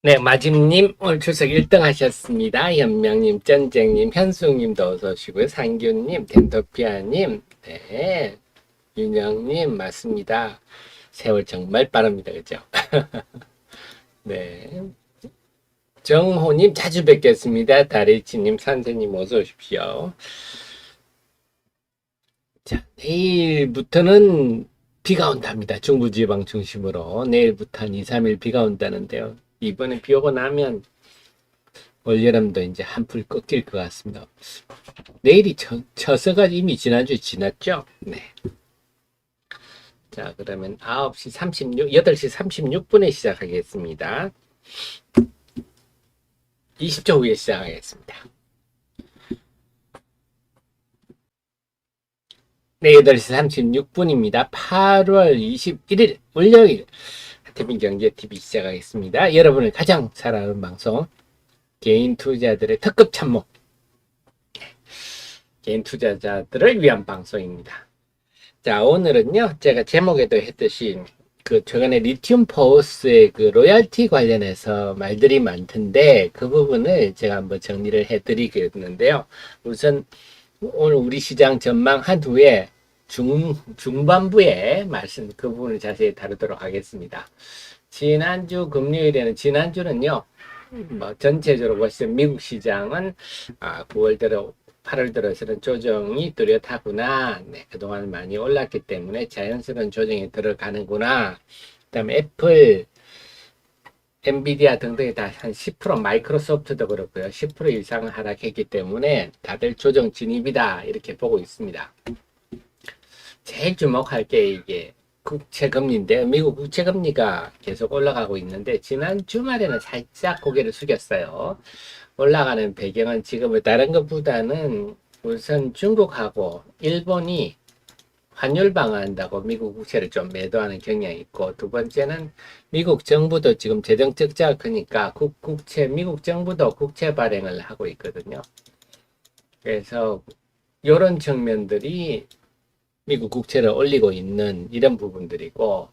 네, 마짐님 오늘 출석 1등 하셨습니다. 현명님, 쩐쟁님, 현숙님도 어서 오시고요. 상규님, 덴토피아님, 네, 윤영님 맞습니다. 세월 정말 빠릅니다. 그죠? 네. 정호님 자주 뵙겠습니다. 다리치님, 산세님 어서 오십시오. 자, 내일부터는 비가 온답니다. 중부지방 중심으로. 내일부터 한 2, 3일 비가 온다는데요. 이번에 비 오고 나면 올여름도 이제 한풀 꺾일 것 같습니다. 내일이 처서가 이미 지난주에 지났죠? 네. 자, 그러면 8시 36분에 시작하겠습니다. 20초 후에 시작하겠습니다. 네, 8시 36분입니다. 8월 21일, 월요일, 태민경제TV 시작하겠습니다. 여러분을 가장 사랑하는 방송, 개인 투자들의 특급 참모, 개인 투자자들을 위한 방송입니다. 자, 오늘은요, 제가 제목에도 했듯이, 최근에 리튬 포스의 로열티 관련해서 말들이 많던데, 그 부분을 제가 한번 정리를 해드리겠는데요. 우선, 오늘 우리 시장 전망한 후에, 중반부에 그 부분을 자세히 다루도록 하겠습니다. 지난주는요, 전체적으로 보시면 미국 시장은 9월 들어 8월 들어서는 조정이 뚜렷하구나. 네, 그동안 많이 올랐기 때문에 자연스러운 조정이 들어가는구나. 그다음에 애플, 엔비디아 등등이 다 한 10%, 마이크로소프트도 그렇고요. 10% 이상 하락했기 때문에 다들 조정 진입이다. 이렇게 보고 있습니다. 제일 주목할 게 이게 국채금리인데, 미국 국채금리가 계속 올라가고 있는데, 지난 주말에는 살짝 고개를 숙였어요. 올라가는 배경은 지금은 다른 것보다는 우선 중국하고 일본이 환율 방어한다고 미국 국채를 좀 매도하는 경향이 있고, 두 번째는 미국 정부도 지금 재정 적자가 크니까 미국 정부도 국채 발행을 하고 있거든요. 그래서 이런 측면들이 미국 국채를 올리고 있는 이런 부분들이고,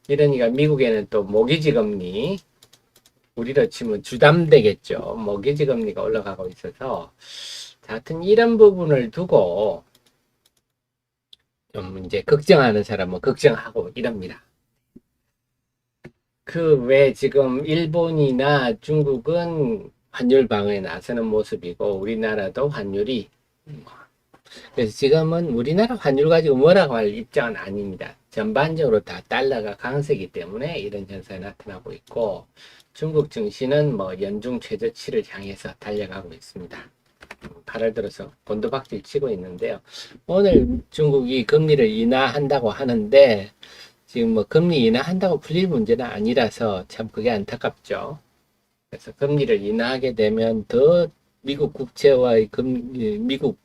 이러니까 미국에는 또 모기지 금리, 우리로 치면 주담대겠죠. 모기지 금리가 올라가고 있어서, 하여튼 이런 부분을 두고 좀 이제 걱정하는 사람은 걱정하고 이럽니다. 왜 지금 일본이나 중국은 환율 방어에 나서는 모습이고, 우리나라도 환율이 그래서 지금은 우리나라 환율 가지고 뭐라고 할 입장은 아닙니다. 전반적으로 다 달러가 강세이기 때문에 이런 현상이 나타나고 있고, 중국 증시는 연중 최저치를 향해서 달려가고 있습니다. 8월 들어서 곤두박질 치고 있는데요. 오늘 중국이 금리를 인하한다고 하는데, 지금 금리 인하한다고 풀릴 문제는 아니라서 참 그게 안타깝죠. 그래서 금리를 인하하게 되면 더 미국 국채와의 미국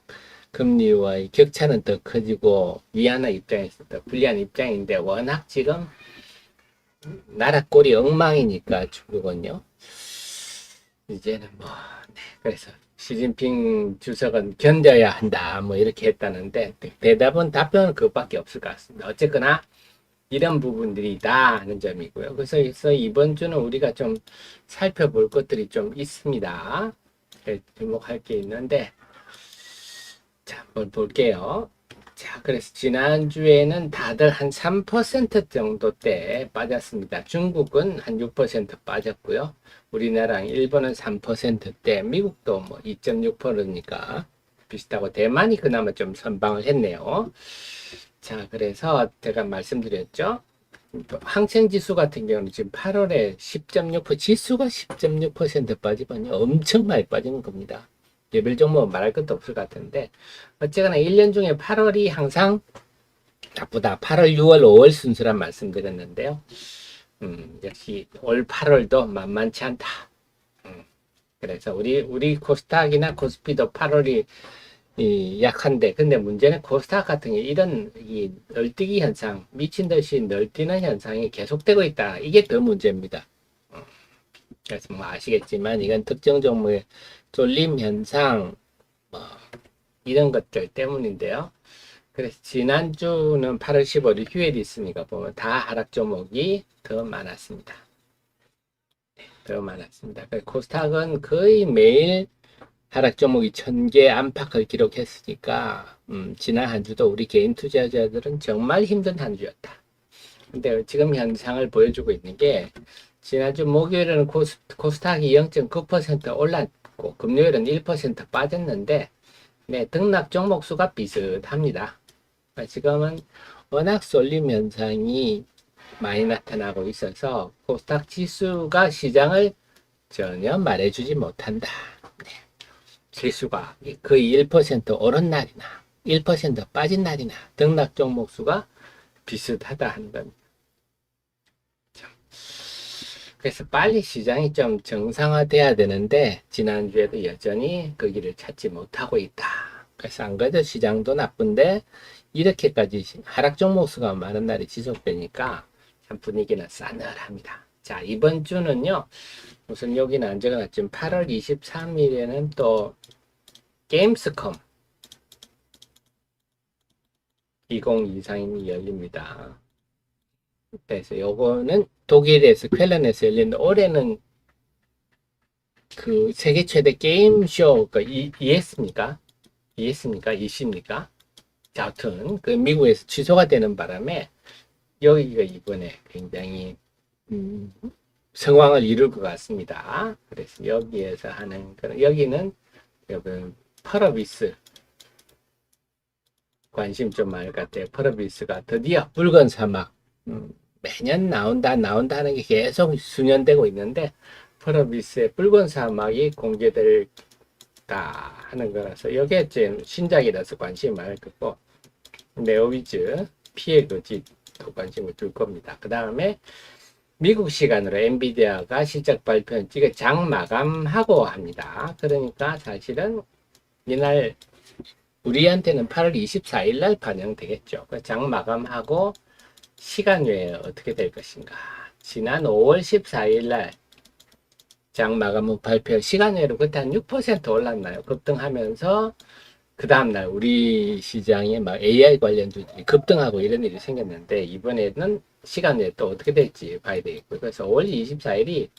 금리와의 격차는 더 커지고 위안화 입장에서 더 불리한 입장인데, 워낙 지금 나라 꼴이 엉망이니까 중국은요. 이제는 네. 그래서 시진핑 주석은 견뎌야 한다 이렇게 했다는데, 답변은 그것밖에 없을 것 같습니다. 어쨌거나 이런 부분들이다 하는 점이고요. 그래서 이번 주는 우리가 좀 살펴볼 것들이 좀 있습니다. 주목할 게 있는데, 자, 한번 볼게요. 자, 그래서 지난주에는 다들 한 3% 정도대 빠졌습니다. 중국은 한 6% 빠졌고요. 우리나라랑 일본은 3%대, 미국도 2.6%니까 비슷하고, 대만이 그나마 좀 선방을 했네요. 자, 그래서 제가 말씀드렸죠. 항생지수 같은 경우는 지금 8월에 10.6%, 지수가 10.6% 빠지면 엄청 많이 빠지는 겁니다. 개별 종목은 말할 것도 없을 것 같은데, 어쨌거나 1년 중에 8월이 항상 나쁘다. 8월, 6월, 5월 순서란 말씀드렸는데요. 역시 올 8월도 만만치 않다. 그래서 우리 코스닥이나 코스피도 8월이 약한데, 근데 문제는 코스닥 같은 게 이런 널뛰기 현상, 미친 듯이 널뛰는 현상이 계속되고 있다. 이게 더 문제입니다. 그래서 아시겠지만 이건 특정 종목의 쏠림 현상, 이런 것들 때문인데요. 그래서 지난주는 8월 15일 휴일이 있으니까 보면 다 하락 종목이 더 많았습니다. 더 많았습니다. 코스닥은 거의 매일 하락 종목이 1000개 안팎을 기록했으니까 지난 한 주도 우리 개인 투자자들은 정말 힘든 한 주였다. 근데 지금 현상을 보여주고 있는 게 지난주 목요일에는 코스닥이 0.9% 올랐고 금요일은 1% 빠졌는데 네, 등락 종목 수가 비슷합니다. 지금은 워낙 쏠림 현상이 많이 나타나고 있어서 코스닥 지수가 시장을 전혀 말해주지 못한다. 네. 지수가 거의 1% 오른 날이나 1% 빠진 날이나 등락 종목 수가 비슷하다 하는 겁니다. 그래서 빨리 시장이 좀 정상화돼야 되는데 지난주에도 여전히 그 길을 찾지 못하고 있다. 그래서 안 그래도 시장도 나쁜데 이렇게까지 하락 종목 수가 많은 날이 지속되니까 참 분위기는 싸늘합니다. 자, 이번 주는요. 우선 여기는 안 적어놨지만 8월 23일에는 또 게임스컴 2023이 열립니다. 그래서 요거는 독일에서 쾰른에서 열리는데 올해는 그 세계 최대 게임쇼가 이해했습니까? 이십니까? 자, 하여튼 그 미국에서 취소가 되는 바람에 여기가 이번에 굉장히 성황을 이룰 것 같습니다. 그래서 여기에서 하는 그런 여기는 여러분 펄어비스 관심 좀 많을 것 같아요. 펄어비스가 드디어 붉은 사막 매년 나온다는 게 계속 수년되고 있는데 펄어비스의 붉은 사막이 공개될까 하는 거라서 여기에 좀 신작이라서 관심이 많을 거고 네오위즈 피해 거짓도 관심을 둘 겁니다. 그 다음에 미국 시간으로 엔비디아가 실적 발표는 지금 장 마감하고 합니다. 그러니까 사실은 이날 우리한테는 8월 24일 날 반영되겠죠. 장 마감하고 시간 외에 어떻게 될 것인가. 지난 5월 14일 날 장 마감 후 발표 시간 외로 그때 한 6% 올랐나요? 급등하면서 그 다음날 우리 시장에 막 AI 관련주들이 급등하고 이런 일이 생겼는데 이번에는 시간 외에 또 어떻게 될지 봐야 되겠고요. 그래서 5월 24일이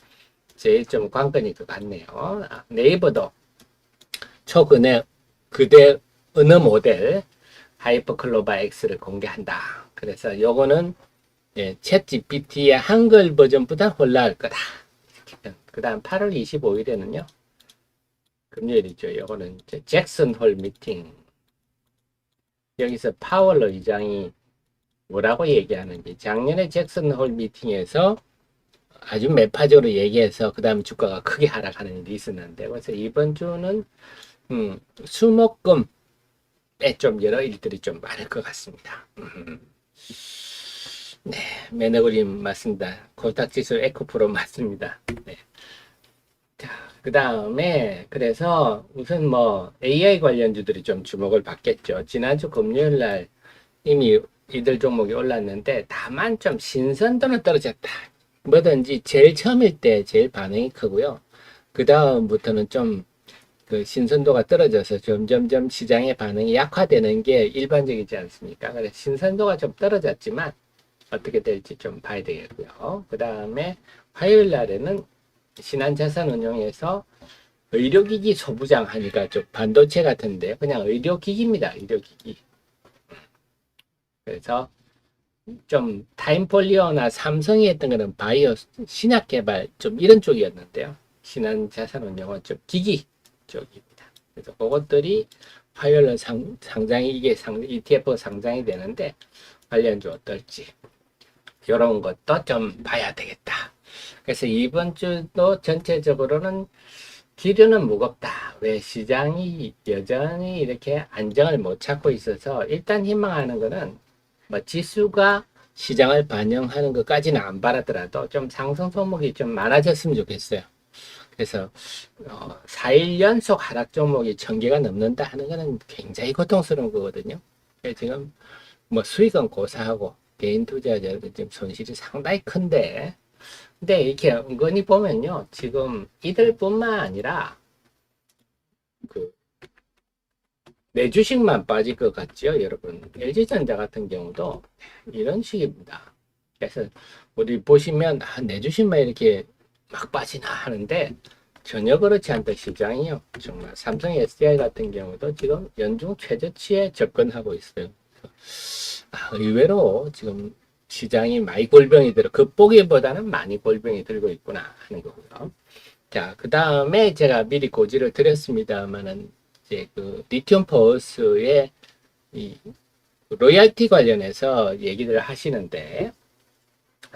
제일 좀 관건일 것 같네요. 네이버도 초근에 그대 어느 모델 하이퍼클로바 X를 공개한다. 그래서 요거는 챗 GPT의 한글 버전보다 혼란할 거다. 그 다음 8월 25일에는요. 금요일이죠. 요거는 잭슨 홀 미팅. 여기서 파월 의장이 뭐라고 얘기하는지 작년에 잭슨 홀 미팅에서 아주 매파적으로 얘기해서 그 다음에 주가가 크게 하락하는 일이 있었는데 그래서 이번 주는 수목금에 좀 여러 일들이 좀 많을 것 같습니다. 네, 매너 그림 맞습니다. 코스닥지수 에코프로 맞습니다. 네. 자, 그 다음에 그래서 우선 뭐 AI 관련주들이 좀 주목을 받겠죠. 지난주 금요일 날 이미 이들 종목이 올랐는데 다만 좀 신선도는 떨어졌다. 뭐든지 제일 처음일 때 제일 반응이 크고요. 그 다음부터는 좀 그 신선도가 떨어져서 점점점 시장의 반응이 약화되는 게 일반적이지 않습니까? 그래서 신선도가 좀 떨어졌지만 어떻게 될지 좀 봐야 되겠고요. 그 다음에 화요일 날에는 신한자산운용에서 의료기기 소부장 하니까 좀 반도체 같은데 그냥 의료기기입니다. 의료기기. 그래서 좀 타임폴리오나 삼성이 했던 거는 바이오 신약개발 좀 이런 쪽이었는데요. 신한자산운용은 좀 기기 쪽입니다. 그래서 그것들이 화요일은 상장이 이게 ETF 상장이 되는데 관련주 어떨지 이런 것도 좀 봐야 되겠다. 그래서 이번 주도 전체적으로는 기류는 무겁다. 왜 시장이 여전히 이렇게 안정을 못 찾고 있어서 일단 희망하는 거는 뭐 지수가 시장을 반영하는 것까지는 안 바라더라도 좀 상승 종목이 좀 많아졌으면 좋겠어요. 그래서 4일 연속 하락 종목이 1000개가 넘는다 하는 거는 굉장히 고통스러운 거거든요. 지금 뭐 수익은 고사하고 개인 투자자들 지금 손실이 상당히 큰데 근데 이렇게 은근히 보면요 지금 이들뿐만 아니라 내 주식만 빠질 것 같지요 여러분. LG전자 같은 경우도 이런 식입니다. 그래서 우리 보시면 내 주식만 이렇게 막 빠지나 하는데 전혀 그렇지 않다 시장이요. 정말 삼성 SDI 같은 경우도 지금 연중 최저치에 접근하고 있어요. 의외로 지금 시장이 많이 골병이 들어 겉보기보다는 많이 골병이 들고 있구나 하는 거고요. 자, 그 다음에 제가 미리 고지를 드렸습니다만은 이제 그 리튬 포스의 이 로열티 관련해서 얘기를 하시는데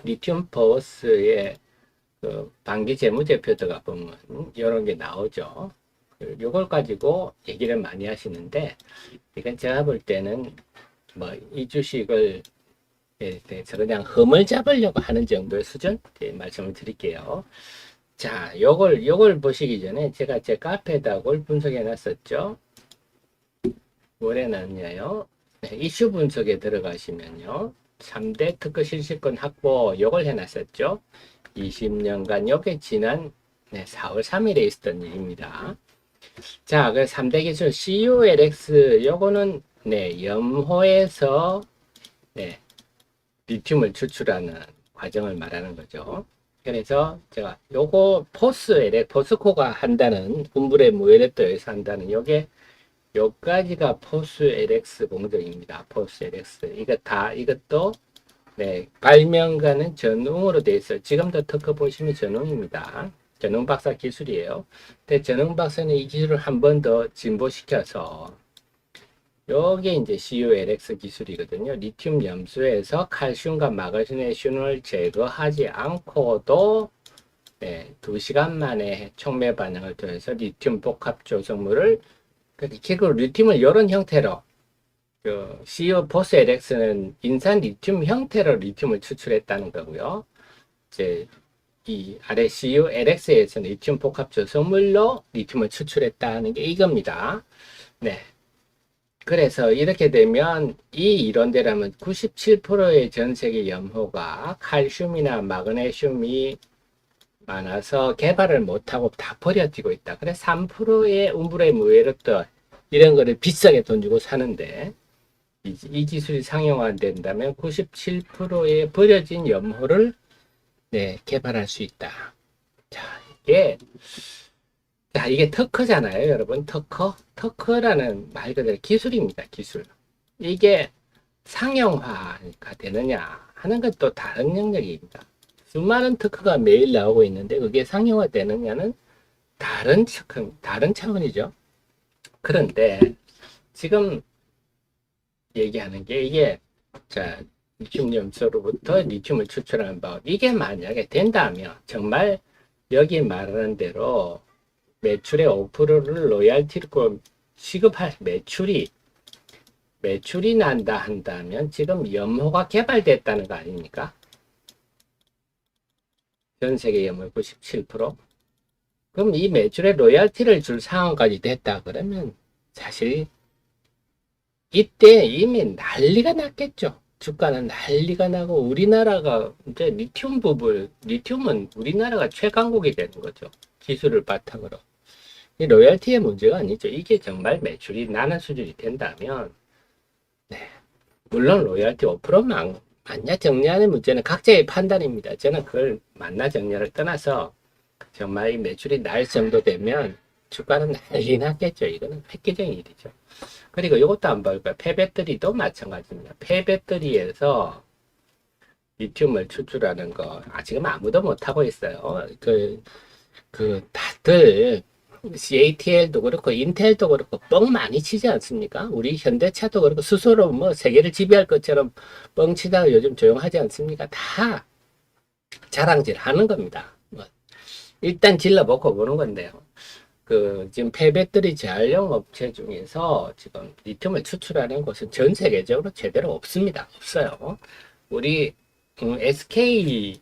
리튬 포스의 그 반기 재무제표도가 보면 이런 게 나오죠. 요걸 가지고 얘기를 많이 하시는데 이건 제가 볼 때는 뭐 이 주식을 대해서 그냥 흠을 잡으려고 하는 정도의 수준 말씀을 드릴게요. 자, 요걸 보시기 전에 제가 제 카페에다 그걸 분석해 놨었죠. 뭐래 놨냐요? 네, 이슈 분석에 들어가시면요. 3대 특허 실시권 확보 요걸 해놨었죠. 20년간 요게 지난 4월 3일에 있었던 일입니다. 자, 그 3대 기술 CULX 요거는 염호에서 리튬을 추출하는 과정을 말하는 거죠. 그래서 제가 요거 포스코가 한다는 분불의 무혈액도에서 한다는 요게 요까지가 포스 LX 공정입니다. 포스 LX 이것도 발명가는 전웅으로 되어 있어요. 지금도 특허 보시면 전웅입니다. 전웅 박사 기술이에요. 근데 전웅 박사는 이 기술을 한 번 더 진보시켜서 요게 이제 CULX 기술이거든요. 리튬 염수에서 칼슘과 마그네슘을 제거하지 않고도 2시간 만에 촉매 반응을 통해서 리튬 복합 조성물을 결국 리튬을 이런 형태로 그 CU 포스 LX는 인산 리튬 형태로 리튬을 추출했다는 거고요. 이제 이 아래 CU LX에서는 리튬 복합 조성물로 리튬을 추출했다는 게 이겁니다. 네. 그래서 이렇게 되면 이 이론대로면 97%의 전 세계 염호가 칼슘이나 마그네슘이 많아서 개발을 못하고 다 버려지고 있다. 그래서 3%의 음불의 무회력도 이런 거를 비싸게 돈 주고 사는데 이 기술이 상용화된다면 97%의 버려진 염호를 개발할 수 있다. 자, 이게 특허잖아요, 여러분. 특허라는 말 그대로 기술입니다, 기술. 이게 상용화가 되느냐 하는 것도 다른 영역입니다. 수많은 특허가 매일 나오고 있는데 그게 상용화 되느냐는 다른 차원이죠. 그런데 지금 얘기하는 게 이게 자 리튬 염소로부터 리튬을 추출하는 방법 이게 만약에 된다면 정말 여기 말하는 대로 매출의 5%를 로얄티로 시급할 매출이 난다 한다면 지금 염호가 개발됐다는 거 아닙니까? 전 세계 염호 97%? 그럼 이 매출에 로얄티를 줄 상황까지 됐다 그러면 사실 이때 이미 난리가 났겠죠. 주가는 난리가 나고 우리나라가 이제 리튬은 우리나라가 최강국이 되는 거죠. 기술을 바탕으로. 이 로열티의 문제가 아니죠. 이게 정말 매출이 나는 수준이 된다면 물론 로열티 5%만 맞냐 정리하는 문제는 각자의 판단입니다. 저는 그걸 맞나 정리를 떠나서 정말 이 매출이 날 정도 되면 주가는 난리 났겠죠. 이거는 획기적인 일이죠. 그리고 이것도 안 볼까요? 폐배터리도 마찬가지입니다. 폐배터리에서 리튬을 추출하는 거 지금 아무도 못하고 있어요. 다들 CATL도 그렇고 인텔도 그렇고 뻥 많이 치지 않습니까? 우리 현대차도 그렇고 스스로 뭐 세계를 지배할 것처럼 뻥 치다가 요즘 조용하지 않습니까? 다 자랑질 하는 겁니다. 일단 질러보고 보는 건데요. 지금 폐배터리 재활용 업체 중에서 지금 리튬을 추출하는 곳은 전 세계적으로 제대로 없습니다. 없어요. 우리 SK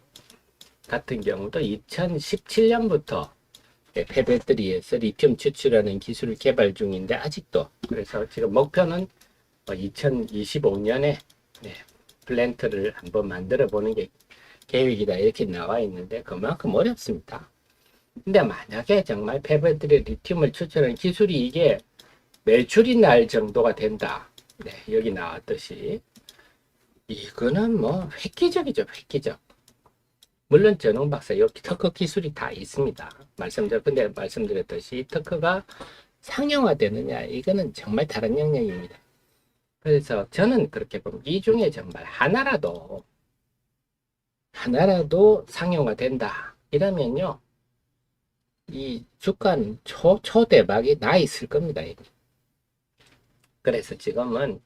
같은 경우도 2017년부터 폐배터리에서 리튬 추출하는 기술을 개발 중인데 아직도 그래서 지금 목표는 2025년에 플랜트를 한번 만들어 보는 게 계획이다 이렇게 나와 있는데 그만큼 어렵습니다. 근데 만약에 정말 폐배터리 리튬을 추출하는 기술이 이게 매출이 날 정도가 된다. 여기 나왔듯이 이거는 뭐 획기적이죠, 획기적. 물론 전홍 박사 여기 특허 기술이 다 있습니다. 근데 말씀드렸듯이 특허가 상용화되느냐 이거는 정말 다른 영역입니다. 그래서 저는 그렇게 보면 이 중에 정말 하나라도 상용화된다 이러면요 이 주가는 초대박이 나 있을 겁니다. 그래서 지금은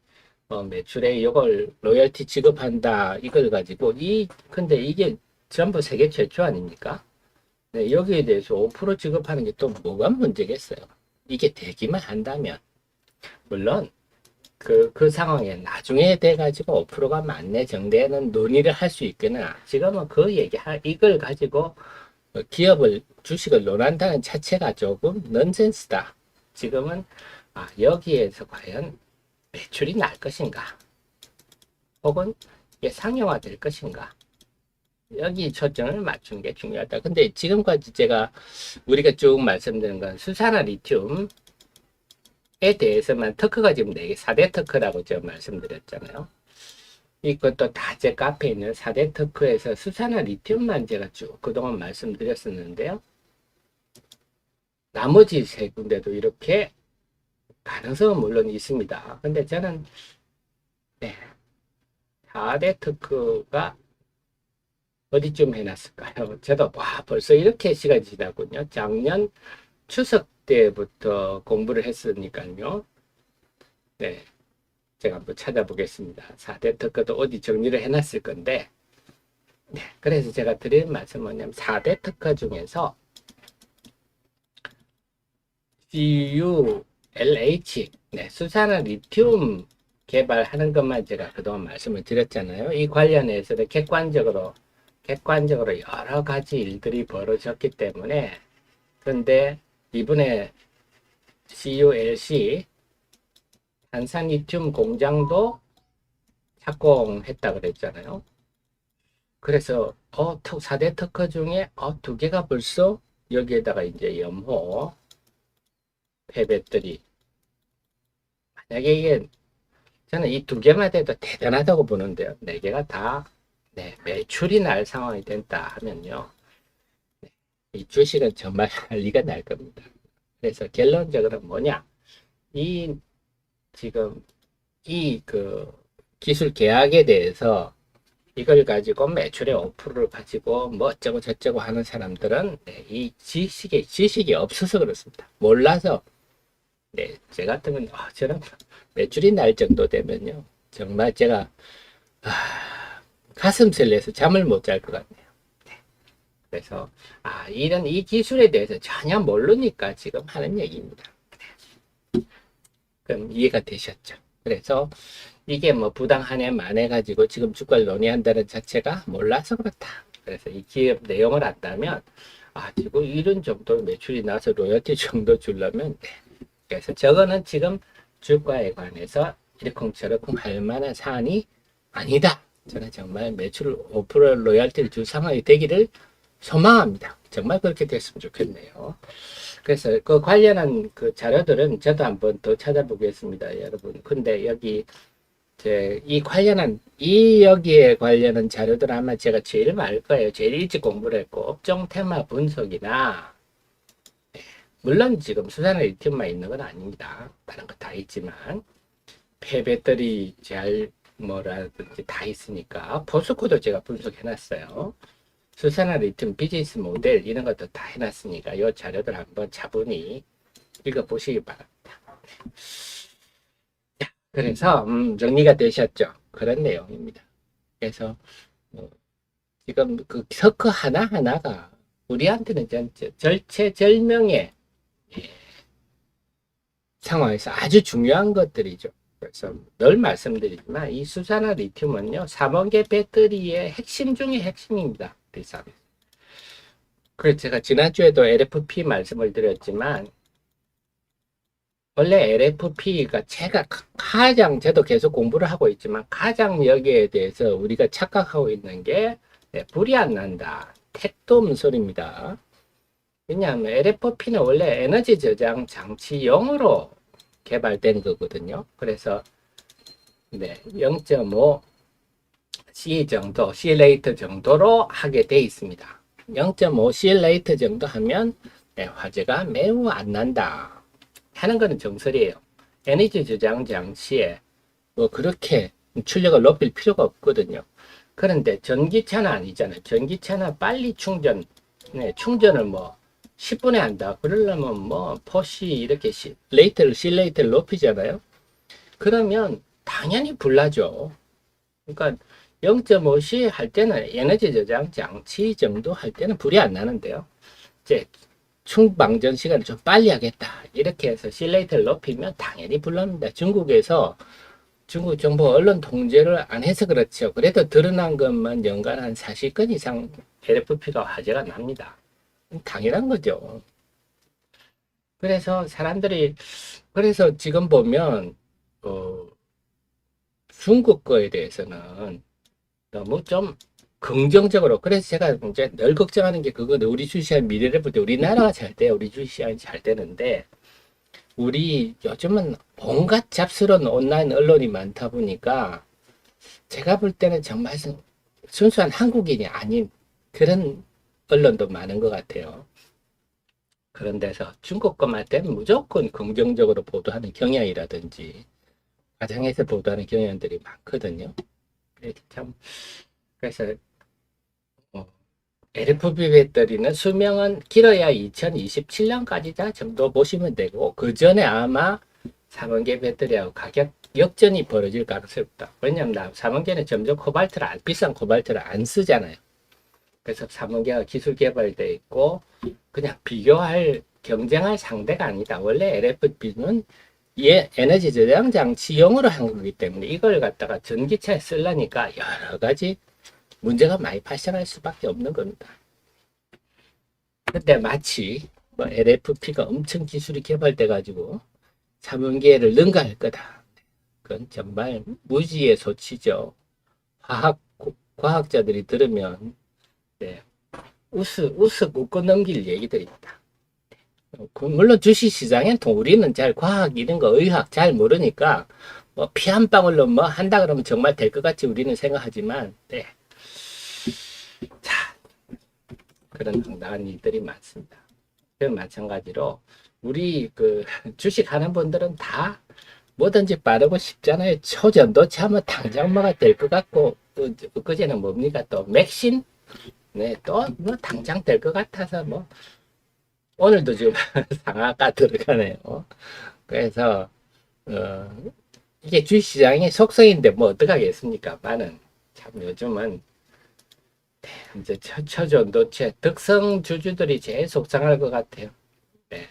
매출에 이걸 로열티 지급한다 이걸 가지고 근데 이게 전부 세계 최초 아닙니까? 네, 여기에 대해서 5% 지급하는 게 또 뭐가 문제겠어요? 이게 되기만 한다면 물론 그 상황에 나중에 돼가지고 5%가 맞네 정대는 논의를 할 수 있거나 지금은 이걸 가지고 주식을 논한다는 자체가 조금 넌센스다. 지금은 여기에서 과연 매출이 날 것인가 혹은 이게 상용화될 것인가 여기 초점을 맞추는 게 중요하다. 근데 지금까지 우리가 쭉 말씀드린 건 수산화 리튬에 대해서만 특허가 지금 4대 특허라고 제가 말씀드렸잖아요. 이것도 다 제 카페에 있는 4대 특허에서 수산화 리튬만 제가 쭉 그동안 말씀드렸었는데요. 나머지 세 군데도 이렇게 가능성은 물론 있습니다. 근데 저는 4대 특허가 어디쯤 해놨을까요? 저도 벌써 이렇게 시간이 지났군요. 작년 추석 때부터 공부를 했으니까요. 네, 제가 한번 찾아보겠습니다. 4대 특허도 어디 정리를 해놨을 건데 그래서 제가 드리는 말씀은 뭐냐면 4대 특허 중에서 CULH 수산화 리튬 개발하는 것만 제가 그동안 말씀을 드렸잖아요. 이 관련해서는 객관적으로 여러 가지 일들이 벌어졌기 때문에 그런데 이번에 CULC 탄산리튬 공장도 착공했다 그랬잖아요. 그래서 4대 특허 중에 2개가 벌써 여기에다가 이제 염호 폐배터리 만약에 이게 저는 이 2개만 돼도 대단하다고 보는데요. 4개가 다 매출이 날 상황이 된다 하면요. 이 주식은 정말 리가 날 겁니다. 그래서 결론적으로 뭐냐? 지금 기술 계약에 대해서 이걸 가지고 매출의 5%를 가지고 뭐 어쩌고 저쩌고 하는 사람들은 이 지식이 없어서 그렇습니다. 몰라서 제 같으면 저는 매출이 날 정도 되면요. 정말 제가 가슴을 내서 잠을 못 잘 것 같네요. 그래서 이 기술에 대해서 전혀 모르니까 지금 하는 얘기입니다. 그럼 이해가 되셨죠? 그래서 이게 뭐 부당 한해 만해 가지고 지금 주가를 논의한다는 자체가 몰라서 그렇다. 그래서 이 기업 내용을 안다면 지금 이런 정도 매출이 나서 로열티 정도 주려면 그래서 저거는 지금 주가에 관해서 이러쿵저러쿵 할 만한 사안이 아니다. 저는 정말 매출 5% 로열티를 줄 상황이 되기를 소망합니다. 정말 그렇게 됐으면 좋겠네요. 그래서 그 관련한 그 자료들은 저도 한번 더 찾아보겠습니다, 여러분. 근데 여기 여기에 관련한 자료들 아마 제가 제일 많을 거예요. 제일 일찍 공부를 했고, 업종 테마 분석이나, 물론 지금 수산화 리튬만 있는 건 아닙니다. 다른 거 다 있지만, 폐배터리 뭐라든지 다 있으니까, 포스코도 제가 분석해놨어요. 수산화 리튬 비즈니스 모델 이런 것도 다 해놨으니까 이 자료들 한번 차분히 읽어보시기 바랍니다. 그래서 정리가 되셨죠? 그런 내용입니다. 그래서 지금 그 석커 하나하나가 우리한테는 절체절명의 상황에서 아주 중요한 것들이죠. 그래서 늘 말씀드리지만 이 수산화 리튬은요 3원계 배터리의 핵심 중의 핵심입니다. 그래서 제가 지난주에도 LFP 말씀을 드렸지만 원래 LFP가 제가 가장 저도 계속 공부를 하고 있지만 가장 여기에 대해서 우리가 착각하고 있는 게 불이 안 난다. 택도 없는 소리입니다. 왜냐하면 LFP는 원래 에너지 저장 장치용으로 개발된 거거든요. 그래서 0.5 C 정도, C 레이트 정도로 하게 돼 있습니다. 0.5 C 레이트 정도 하면 네, 화재가 매우 안 난다 하는 거는 정설이에요. 에너지 저장 장치에 뭐 그렇게 출력을 높일 필요가 없거든요. 그런데 전기차는 아니잖아요. 전기차는 빨리 충전, 네, 충전을 뭐 10분에 한다. 그러려면 뭐 포시 이렇게 C 레이트를 높이잖아요. 그러면 당연히 불나죠. 그러니까 0.5C 할 때는 에너지 저장 장치 정도 할 때는 불이 안 나는데요. 이제 충방전 시간을 좀 빨리 하겠다. 이렇게 해서 실레이트를 높이면 당연히 불납니다. 중국 정부 언론 통제를 안 해서 그렇죠. 그래도 드러난 것만 연간 한 40건 이상 LFP가 화재가 납니다. 당연한 거죠. 그래서 그래서 지금 보면, 중국 거에 대해서는 너무 좀 긍정적으로, 그래서 제가 이제 늘 걱정하는 게 그거는 우리 주식시장 미래를 볼 때 우리나라가 잘 돼요. 우리 주식시장이 잘 되는데, 우리 요즘은 온갖 잡스러운 온라인 언론이 많다 보니까 제가 볼 때는 정말 순수한 한국인이 아닌 그런 언론도 많은 것 같아요. 그런 데서 중국 것만 때는 무조건 긍정적으로 보도하는 경향이라든지 가정에서 보도하는 경향들이 많거든요. 참 그래서 LFP 배터리는 수명은 길어야 2027년까지다 정도 보시면 되고, 그 전에 아마 3원계 배터리하고 가격 역전이 벌어질 가능성이 없다. 왜냐면 3원계는 점점 비싼 코발트를 안 쓰잖아요. 그래서 3원계가 기술 개발되어 있고 그냥 경쟁할 상대가 아니다. 원래 LFP는 에너지 저장 장치용으로 한 거기 때문에 이걸 갖다가 전기차에 쓰려니까 여러 가지 문제가 많이 발생할 수밖에 없는 겁니다. 근데 마치 뭐 LFP가 엄청 기술이 개발돼 가지고 3원계를 능가할 거다. 그건 정말 무지의 소치죠. 과학자들이 들으면 네, 웃고 넘길 얘기들입니다. 물론 주식시장엔 우리는 잘 과학 이런 거 의학 잘 모르니까 뭐 피 한 방울로 뭐 한다 그러면 정말 될 것 같이 우리는 생각하지만 네. 자, 그런 당당한 일들이 많습니다. 마찬가지로 우리 그 주식 하는 분들은 다 뭐든지 빠르고 쉽잖아요. 초전도체 하면 당장 뭐가 될 것 같고, 그제는 뭡니까? 또 맥신? 네, 또 뭐 당장 될 것 같아서 뭐 오늘도 지금 상한가 들어가네요. 그래서 이게 주식시장의 속성인데 뭐 어떡하겠습니까? 많은 참 요즘은 이제 초전도체 특성 주주들이 제일 속상할 것 같아요. 네.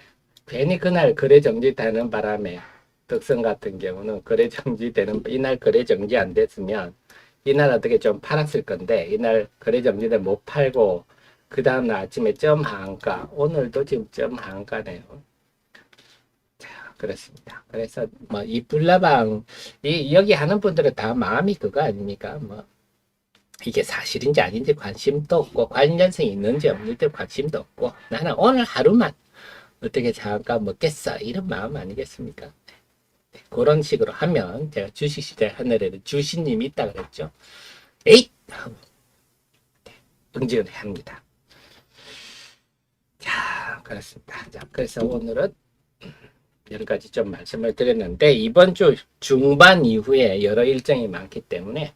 괜히 그날 거래 정지되는 바람에 덕선 같은 경우는 거래 정지되는 이날 거래 정지 안 됐으면 이날 어떻게 좀 팔았을 건데 이날 거래 정지돼 못 팔고 그 다음날 아침에 점 하한가 오늘도 지금 점 하한가네요. 자 그렇습니다. 그래서 뭐 이 불나방 여기 하는 분들은 다 마음이 그거 아닙니까? 뭐 이게 사실인지 아닌지 관심도 없고 관련성이 있는지 없는지 관심도 없고 나는 오늘 하루만 어떻게 잠깐 먹겠어 이런 마음 아니겠습니까? 네, 그런 식으로 하면 제가 주식시장 하늘에는 주신님이 있다 그랬죠. 에잇 하고 응징을 합니다. 자 그렇습니다. 자 그래서 오늘은 여러 가지 좀 말씀을 드렸는데 이번 주 중반 이후에 여러 일정이 많기 때문에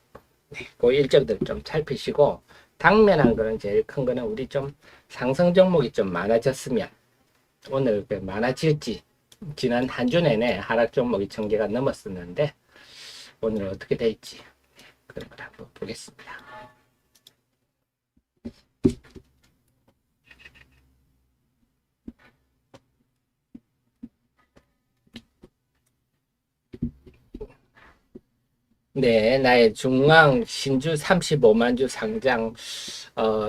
네, 그 일정들 좀 살피시고 당면한 거는 제일 큰 거는 우리 좀 상승 종목이 좀 많아졌으면 오늘 많아질지 지난 한 주 내내 하락 종목이 1000개가 넘었었는데 오늘 어떻게 될지 그런 걸 한번 보겠습니다. 네, 나의 중앙 신주 35만 주 상장,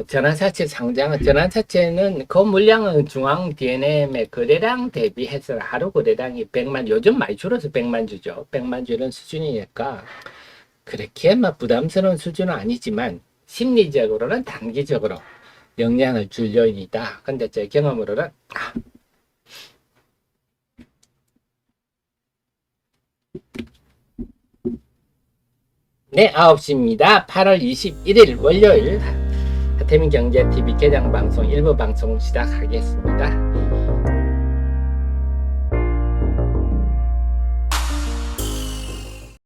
전환사채 상장은, 전환사채는 그 물량은 중앙 DNM의 거래량 대비해서 하루 거래량이 100만, 요즘 많이 줄어서 100만 주죠. 100만 주는 수준이니까, 그렇게 막 부담스러운 수준은 아니지만, 심리적으로는 단기적으로 영향을 줄 요인이다. 근데 제 경험으로는, 네, 9시입니다. 8월 21일 월요일 하태민 경제TV 개장 방송 1부 방송 시작하겠습니다.